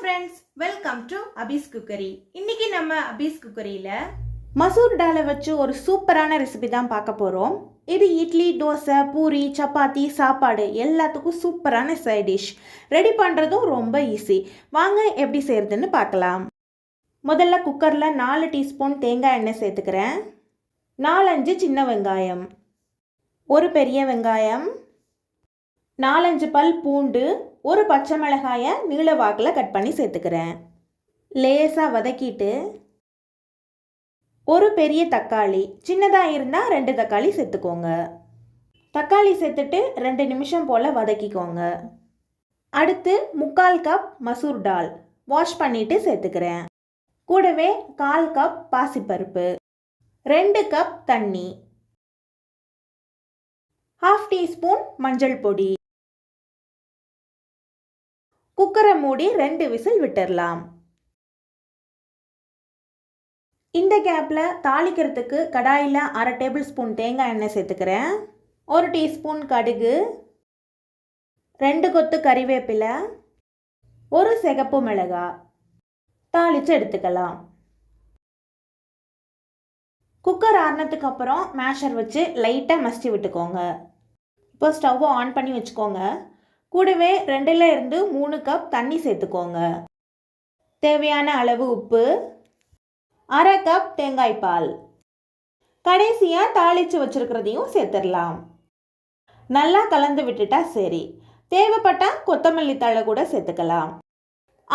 friends, welcome to Abhi's Cookery. இன்னைக்கு நம்ம Abhi's Cookeryல மசூர் டாலை வச்சு ஒரு சூப்பரான ரெசிபி தான் பார்க்க போறோம். இது இட்லி, தோசை, பூரி, சப்பாத்தி, சாப்பாடு எல்லாத்துக்கும் சூப்பரான சைட் டிஷ். ரெடி பண்றதும் ரொம்ப ஈஸி. வாங்க எப்படி செய்யறதுன்னு பார்க்கலாம். முதல்ல குக்கர்ல 4 டீஸ்பூன் தேங்காய் எண்ணெய் சேர்த்துக்கிறேன். 4-5 சின்ன வெங்காயம், ஒரு பெரிய வெங்காயம், 4-5 பல் பூண்டு, ஒரு பச்சை மிளகாயை நீள வாக்கில் கட் பண்ணி சேர்த்துக்கிறேன். லேசாக வதக்கிட்டு ஒரு பெரிய தக்காளி, சின்னதாக இருந்தால் 2 தக்காளி சேர்த்துக்கோங்க. தக்காளி சேர்த்துட்டு 2 நிமிஷம் போல் வதக்கிக்கோங்க. அடுத்து 3/4 கப் மசூர் டால் வாஷ் பண்ணிவிட்டு சேர்த்துக்கிறேன். கூடவே 1/4 கப் பாசிப்பருப்பு, 2 கப் தண்ணி, 1/2 டீஸ்பூன் மஞ்சள் பொடி. குக்கரை மூடி 2 விசில் விட்டுடலாம். இந்த கேப்பில் தாளிக்கிறதுக்கு கடாயில் 1/2 டேபிள் ஸ்பூன் தேங்காய் எண்ணெய் சேர்த்துக்கிறேன். 1 டீஸ்பூன் கடுகு, 2 கொத்து கறிவேப்பிலை, 1 சிகப்பு மிளகாய் தாளித்து எடுத்துக்கலாம். குக்கர் ஆறினதுக்கு அப்புறம் மேஷர் வச்சு லைட்டாக மசிச்சு விட்டுக்கோங்க. இப்போ ஸ்டவ்வை ஆன் பண்ணி வச்சுக்கோங்க. கூடவே 2-3 கப் தண்ணி சேர்த்துக்கோங்க. தேவையான அளவு உப்பு, 1/2 கப் தேங்காய் பால், கடைசியாக தாளித்து வச்சுருக்கிறதையும் சேர்த்துடலாம். நல்லா கலந்து விட்டுட்டா சரி. தேவைப்பட்டால் கொத்தமல்லி தழை கூட சேர்த்துக்கலாம்.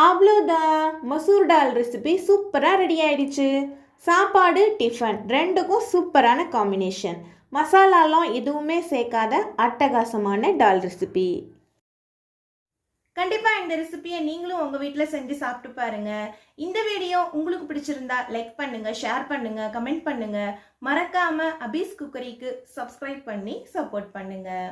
அவ்வளோதான், மசூர் டால் ரெசிபி சூப்பராக ரெடி ஆயிடுச்சு. சாப்பாடு, டிஃபன் ரெண்டுக்கும் சூப்பரான காம்பினேஷன். மசாலாலாம் எதுவுமே சேர்க்காத அட்டகாசமான டால் ரெசிபி. கண்டிப்பாக இந்த ரெசிபியை நீங்களும் உங்கள் வீட்டில் செஞ்சு சாப்பிட்டு பாருங்கள். இந்த வீடியோ உங்களுக்கு பிடிச்சிருந்தா லைக் பண்ணுங்கள், ஷேர் பண்ணுங்கள், கமெண்ட் பண்ணுங்கள். மறக்காமல் அபீஸ் குக்கரிக்கு சப்ஸ்கிரைப் பண்ணி சப்போர்ட் பண்ணுங்கள்.